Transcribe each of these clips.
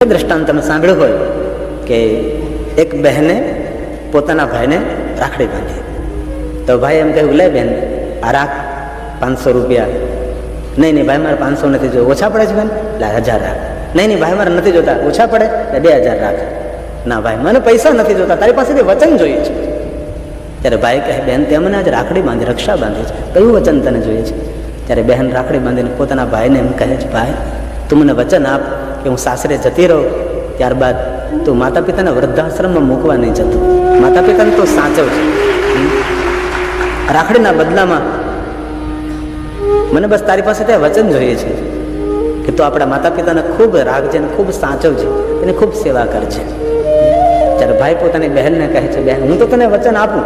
દ્રષ્ટાંત તમે સાંભળ્યું હોય કે એક બહેને પોતાના ભાઈને રાખડી બાંધી, તો ભાઈ એમ કહ્યું, લે બેન આ રાખ 500 રૂપિયા. નહીં ભાઈ મારે 500 નથી જોયું. ઓછા પડે છે બેન? એટલે 1000 રાખ. નહીં ભાઈ મારે નથી જોતા. ઓછા પડે? એટલે 2000 રાખ. ના ભાઈ મને પૈસા નથી જોતા, તારી પાસેથી વચન જોઈએ છે. ત્યારે ભાઈ કહે, બેન તે મને આજે રાખડી બાંધી, રક્ષા બાંધી છે, કયું વચન તને જોઈએ છે? ત્યારે બહેન રાખડી બાંધીને પોતાના ભાઈને એમ કહે છે, ભાઈ તું મને વચન આપ કે હું સાસરે જતી રહું, ત્યારબાદ તું માતા પિતાને વૃદ્ધાશ્રમમાં મૂકવા નહીં જતો, માતા પિતાને તો સાચવ છે. રાખડીના બદલામાં મને બસ તારી પાસે ત્યાં વચન જોઈએ છે કે તું આપણા માતા પિતાને ખૂબ રાખજે અને ખૂબ સાચવજે, એને ખૂબ સેવા કરજે. ત્યારે ભાઈ પોતાની બહેનને કહે છે, બહેન હું તો તને વચન આપું,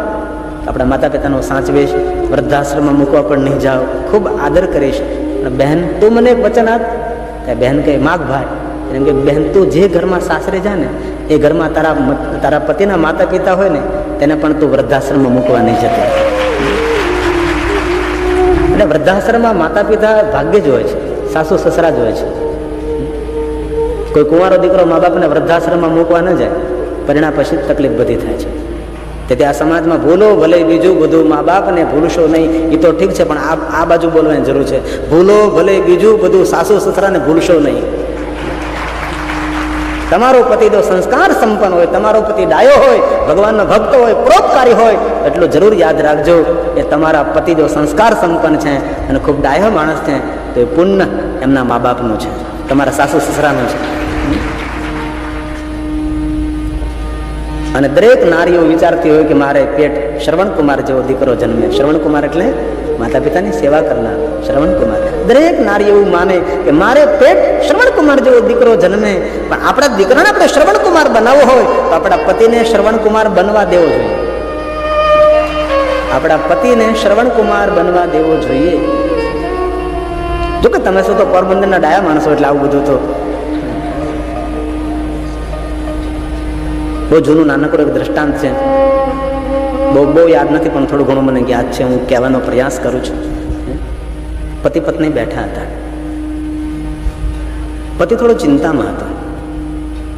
આપણા માતા પિતાનો સાચવીશ, વૃદ્ધાશ્રમમાં મૂકવા પણ નહીં જાઓ, ખૂબ આદર કરીશ. બહેન તું મને એક વચન આપ. બહેન કહે, માગ ભાઈ. એમ કે બહેન તું જે ઘરમાં સાસરે જા ને એ ઘરમાં તારા પતિના માતા પિતા હોય ને તેને પણ તું વૃદ્ધાશ્રમમાં મૂકવા નહીં જતો. એટલે વૃદ્ધાશ્રમમાં માતા પિતા ભાગ્યે જ હોય છે, સાસુ સસરા જ હોય છે. કોઈ કુંવારો દીકરો મા બાપને વૃદ્ધાશ્રમમાં મૂકવા ન જાય, પરિણામ પછી તકલીફ બધી થાય છે. તેથી આ સમાજમાં ભૂલો ભલે બીજું બધું, મા બાપને ભૂલશો નહીં એ તો ઠીક છે, પણ આ બાજુ બોલવાની જરૂર છે. ભૂલો ભલે બીજું બધું, સાસુ સસરાને ભૂલશો નહીં. તમારો પતિ જો સંસ્કાર સંપન્ન હોય, તમારો પતિ ડાયો હોય, ભગવાનનો ભક્ત હોય, પરોપકારી હોય, એટલું જરૂર યાદ રાખજો કે તમારા પતિ જો સંસ્કાર સંપન્ન છે અને ખૂબ ડાયો માણસ છે તો એ પુણ્ય એમના મા બાપનું છે, તમારા સાસુ સસરાનું છે. અને દરેક નારીઓ વિચારતી હોય કે મારે પેટ શ્રવણકુમાર જેવો દીકરો જન્મે. શ્રવણકુમાર એટલે માતા પિતાની સેવા કરનાર શ્રવણકુમાર. દરેક નારી એવું માને કે મારે પેટ શ્રવણકુમાર જેવો દીકરો જન્મે. પણ આપણા દીકરાને આપણે શ્રવણકુમાર બનાવવો હોય તો આપણા પતિને શ્રવણકુમાર બનવા દેવો જોઈએ. આપણા પતિને શ્રવણકુમાર બનવા દેવો જોઈએ. જો કે તમે શું તો પોરબંદરના ડાયા માણસો એટલે આવું બધું તો બહુ જૂનું નાનકડું એક દ્રષ્ટાંત છે, બહુ યાદ નથી પણ થોડું ઘણું મને યાદ છે, હું કહેવાનો પ્રયાસ કરું છું. પતિ પત્ની બેઠા હતા. પતિ થોડો ચિંતામાં હતો.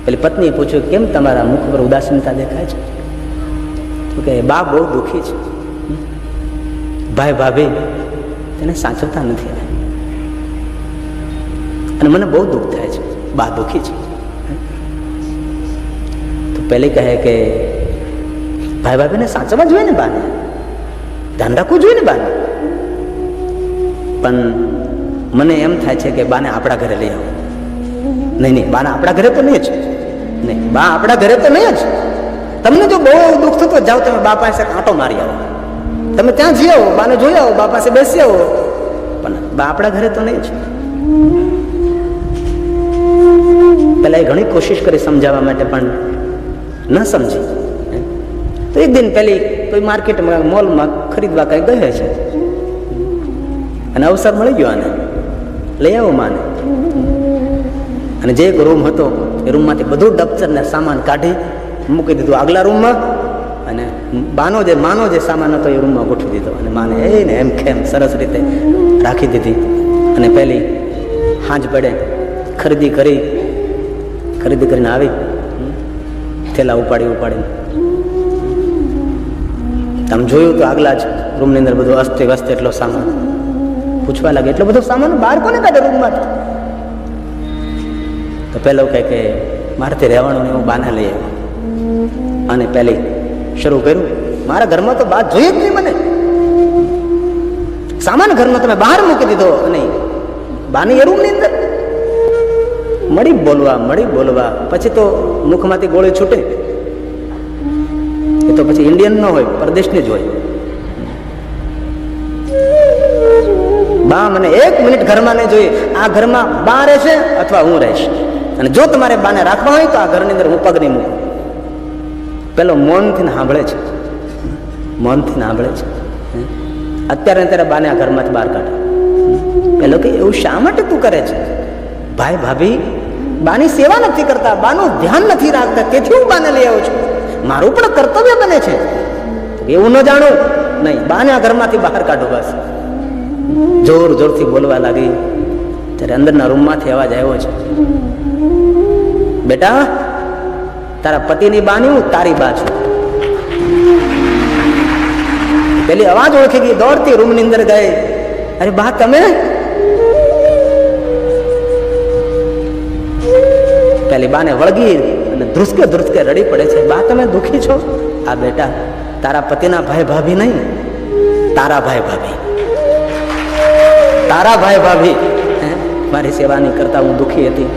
પેલી પત્નીએ પૂછ્યું, કેમ તમારા મુખ પર ઉદાસીનતા દેખાય છે? તો કે બા બહુ દુઃખી છે, ભાઈ ભાભી તેને સાચવતા નથી અને મને બહુ દુઃખ થાય છે, બા દુઃખી છે. પહેલી કહે કે ભાઈ ભાભીને સાચવવા જોઈએ ને, બાને ધ્યાન રાખવું જોઈએ ને બાને, પણ મને એમ થાય છે કે બાને આપણા ઘરે લઈ આવો. નહીં બાને આપણા ઘરે તો નહીં જ, નહીં બા આપણા ઘરે તો નહીં જ. તમને જો બહુ દુઃખ થતું જાઓ તમે બા પાસે કાંટો મારી આવો, તમે ત્યાં જઈ આવો, બાને જોઈ આવો, બા પાસે બેસી આવો, પણ બા આપણા ઘરે તો નહીં જ. પેલા એ ઘણી કોશિશ કરી સમજાવવા માટે પણ ન સમજી. તો એક દિન પેલી કોઈ માર્કેટમાં મોલમાં ખરીદવા કઈ ગયે છે અને અવસર મળી ગયો, આને લઈ આવો માને. અને જે એક રૂમ હતો એ રૂમમાંથી બધું ડબચર ને સામાન કાઢી મૂકી દીધું આગલા રૂમમાં, અને માનો જે સામાન હતો એ રૂમમાં ગોઠવી દીધો. અને માને એને એમ ખેમ સરસ રીતે રાખી દીધી. અને પેલી હાંજ પડે ખરીદી કરીને આવી, થેલા ઉપાડી તમે જોયું તો આગલા જ રૂમની અંદર બધું અસ્તે વસ્તે એટલો સામાન. પૂછવા લાગે, એટલો બધો સામાન બહાર કોને કાઢે રૂમમાંથી? તો પેલો કહે કે મારાથી રહેવાનું ને હું બાને લઈ આવ્યો. અને પેલી શરૂ કર્યું, મારા ઘરમાં તો બા જોઈએ જ નહીં, મને સામાન ઘરનો તમે બહાર મૂકી દીધો. અને બાની એ રૂમની અંદર મળી બોલવા પછી તો મુખમાંથી ગોળી છૂટે. એ તો પછી ઇન્ડિયન ન હોય, પરદેશની જ હોય. બા મને 1 મિનિટ ઘરમાં નહીં જોઈએ, આ ઘરમાં બા રહેશે અથવા હું રહીશ, અને જો તમારે બાને રાખવા હોય તો આ ઘરની અંદર હું પગ નહીં મૂકું. પેલો મૌનથી સાંભળે છે. અત્યારે બાને આ ઘરમાંથી બહાર કાઢે. પેલો કે એવું શા માટે તું કરે છે? ભાઈ ભાભી બાની સેવા નથી કરતા, બાનું ધ્યાન નથી રાખતા, તેથી હું બાને લઈ આવું છું. મારું પણ કર્તવ્ય બને છે. એવું ન જાણું, નહીં બાને આ ઘરમાંથી બહાર કાઢો. બસ જોરથી બોલવા લાગી. ત્યારે અંદરના રૂમમાંથી અવાજ આવ્યો છે, બેટા તારા પતિની બાની હું તારી બા છું. પેલી અવાજ ઓળખી ગઈ, દોડતી રૂમની અંદર ગઈ. અરે બા તમે? પેલી બાને વળગી અને ધ્રુસકે ધ્રુસકે રડી પડે છે. બા તમે દુખી છો? આ બેટા તારા પતિના ભાઈ ભાભી નહીં, તારા ભાઈ ભાભી, તારા ભાઈ ભાભી મારી સેવા નહીં કરતા હું દુખી હતી.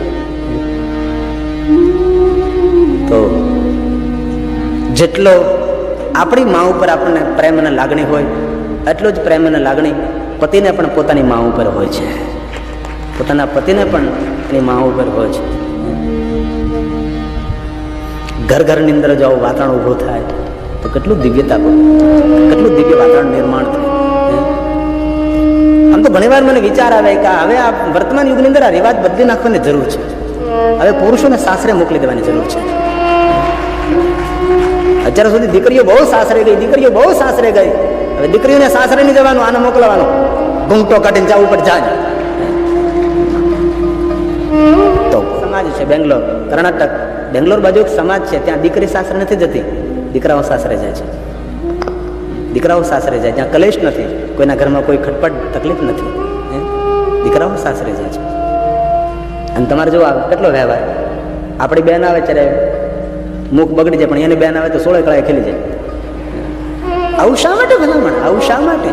તો જેટલો આપણી મા ઉપર આપણને પ્રેમ અને લાગણી હોય એટલો જ પ્રેમ અને લાગણી પતિને પણ પોતાની મા ઉપર હોય છે, પોતાના પતિને પણ એની મા ઉપર હોય છે. ઘર ઘરની અંદર જો વાતાવરણ ઊભું થાય તો કેટલું દિવ્યતા, કેટલું દિવ્ય વાતાવરણ નિર્માણ થાય. આમ તો ઘણી વાર મને વિચાર આવે કે હવે આ વર્તમાન યુગની અંદર આ રિવાજ બદલી નાખવાની જરૂર છે. હવે પુરુષોને સાસરે મોકલી દેવાની જરૂર છે. અત્યાર સુધી દીકરીઓ બહુ સાસરે ગઈ, દીકરીઓ બહુ સાસરે ગઈ. હવે દીકરીઓને સાસરે નહીં જવાનું, આને મોકલવાનું, ઘૂંઘટો કાઢીને જવું પડે. જાજ તો સમાજ છે બેંગ્લોર, કર્ણાટક, બેંગ્લોર બાજુ એક સમાજ છે, ત્યાં દીકરી સાસરે નથી જતી, દીકરાઓ સાસરે જાય છે. દીકરાઓ સાસરે જાય, ત્યાં કલેશ નથી, કોઈના ઘરમાં કોઈ ખટપટ તકલીફ નથી, દીકરાઓ સાસરે જાય છે. અને તમારે જો કેટલો વ્યવહાર, આપણી બેન આવે ત્યારે મુખ બગડી જાય, પણ એની બેન આવે તો 16 કળાએ ખેલી જાય. આવું શા માટે ભલામણ? આવું શા માટે?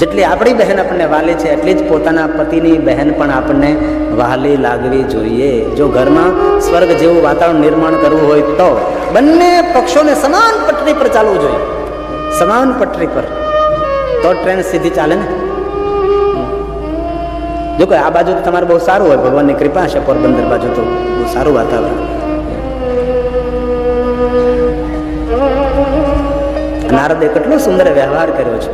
જેટલી આપણી બહેન આપણને વાલી છે એટલી જ પોતાના પતિની બહેન પણ આપણને વહાલી લાગવી જોઈએ. જો ઘરમાં સ્વર્ગ જેવું વાતાવરણ નિર્માણ કરવું હોય તો બંને પક્ષોને સમાન પટરી પર ચાલવું જોઈએ, સમાન પટરી પર, તો ટ્રેન સીધી ચાલે ને. જો કોઈ આ બાજુ તો તમારે બહુ સારું હોય, ભગવાનની કૃપા છે, પોરબંદર બાજુ તો બહુ સારું વાતાવરણ. નારદે કેટલો સુંદર વ્યવહાર કર્યો છે.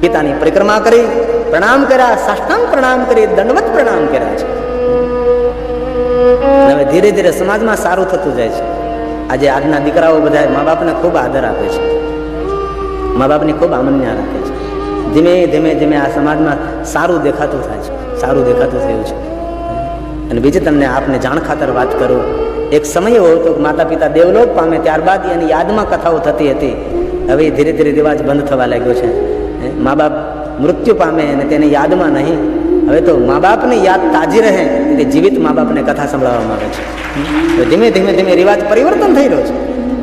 પિતાની પરિક્રમા કરી, પ્રણામ કર્યા, સાષ્ટાંગ પ્રણામ કરી, દંડવત પ્રણામ કર્યા છે. હવે ધીરે ધીરે સમાજમાં સારું થતું જાય છે. આજે આજના દીકરાઓ બધા મા બાપને ખૂબ આદર આપે છે, મા બાપની ખૂબ આમન્યા રાખે છે. ધીમે ધીમે ધીમે આ સમાજમાં સારું દેખાતું થાય છે, સારું દેખાતું થયું છે. અને બીજી તમને આપને જાણ ખાતર વાત કરું, એક સમય એવો હતો કે માતા પિતા દેવલોક પામે ત્યારબાદ એની યાદમાં કથાઓ થતી હતી. હવે ધીરે ધીરે રિવાજ બંધ થવા લાગ્યો છે. મા બાપ મૃત્યુ પામે અને તેની યાદમાં નહીં. હવે તો મા બાપની યાદ તાજી રહે એટલે જીવિત મા બાપને કથા સંભળાવવામાં આવે છે. ધીમે ધીમે ધીમે રિવાજ પરિવર્તન થઈ રહ્યો છે.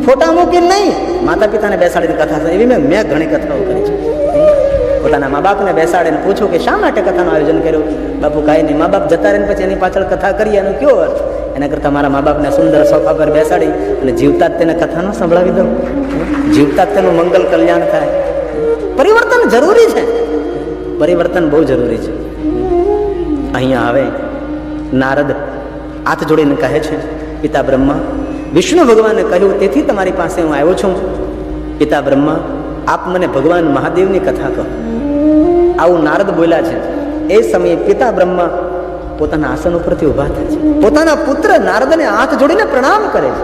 ફોટા મૂકીને નહીં, માતા પિતાને બેસાડીને કથા, એવી મેં ઘણી કથાઓ કરી છે. પોતાના મા બાપને બેસાડીને પૂછો કે શા માટે કથાનું આયોજન કર્યું? બાપુ કાંઈ નહીં, મા બાપ જતા રહે પછી એની પાછળ કથા કરીએ એનો કયો અર્થ? એના કરતાં મારા મા બાપને સુંદર સોફા પર બેસાડી અને જીવતા જ તેને કથા ન સંભળાવી દઉં, જીવતા જ તેનું મંગલ કલ્યાણ થાય. પરિવર્તન જરૂરી છે, પરિવર્તન બહુ જરૂરી છે. અહીંયા હવે નારદ હાથ જોડીને કહે છે, પિતા બ્રહ્મા, વિષ્ણુ ભગવાને કહ્યું તેથી તમારી પાસે હું આવ્યો છું. પિતા બ્રહ્મા, આપ મને ભગવાન મહાદેવની કથા કહો. આવું નારદ બોલ્યા છે. એ સમયે પિતા બ્રહ્મા પોતાના આસન ઉપરથી ઉભા થાય છે, પોતાના પુત્ર નારદને હાથ જોડીને પ્રણામ કરે છે.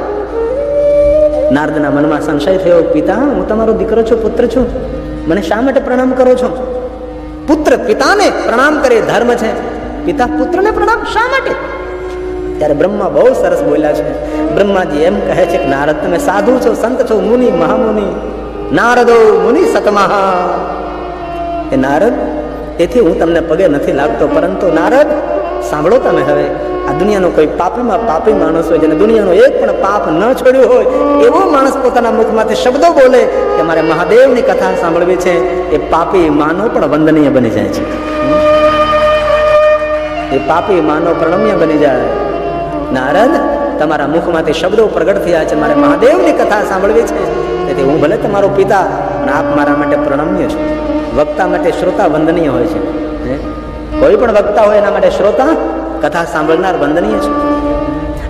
નારદના મનમાં સંશય થયો, પિતા હું તમારો દીકરો છું, પુત્ર છું, મને શા માટે પ્રણામ કરો છો? પુત્ર પિતાને પ્રણામ કરે ધર્મ છે, પિતા પુત્રને પ્રણામ શા માટે? ત્યારે બ્રહ્મા બહુ સરસ બોલ્યા છે. બ્રહ્માજી એમ કહે છે કે નારદ તમે સાધુ છો, સંત છો, મુનિ મહામુનિ, નારદો મુનિ સતમહા. એ નારદ, તેથી હું તમને પગે નથી લાગતો, પરંતુ નારદ સાંભળો તમે હવે, આ દુનિયાનો કોઈ પાપીમાં પાપી માણસ હોય જેને દુનિયાનો એક પણ પાપ ન છોડ્યું હોય એવો માણસ પોતાના મુખમાંથી શબ્દો બોલે કે મારે મહાદેવની કથા સાંભળવી છે, એ પાપી માનવ પણ વંદનીય બની જાય છે. એ પાપી માનવ પ્રણમ્ય બની જાય. નારદ, તમારા મુખમાંથી શબ્દો પ્રગટ થયા છે, મારે મહાદેવની કથા સાંભળવી છે, તેથી હું ભલે તમારો પિતા પણ આપ મારા માટે પ્રણમ્ય છો. વક્તા માટે શ્રોતા વંદનીય હોય છે. કોઈ પણ વક્તા હોય એના માટે શ્રોતા, કથા સાંભળનાર વંદનીય છે.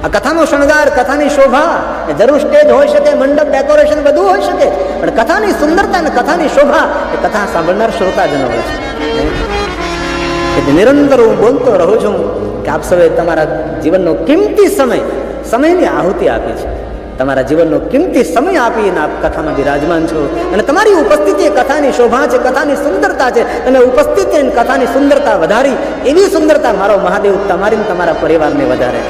આ કથાનો શણગાર, કથાની શોભા, જરૂર સ્ટેજ હોઈ શકે, મંડપ, ડેકોરેશન બધું હોઈ શકે, પણ કથાની સુંદરતા અને કથાની શોભા એ કથા સાંભળનાર શ્રોતાજનો હોય છે. એટલે નિરંતર હું બોલતો રહું છું કે આપ સૌએ તમારા જીવનનો કિંમતી સમયની આહુતિ આપી છે. તમારા જીવનનો કિંમતી સમય આપીને આપ કથામાં બિરાજમાન છો અને તમારી ઉપસ્થિતિ એ કથાની શોભા છે, કથાની સુંદરતા છે. તમે ઉપસ્થિતિ અને કથાની સુંદરતા વધારી, એવી સુંદરતા મારો મહાદેવ તમારી તમારા પરિવારને વધારે.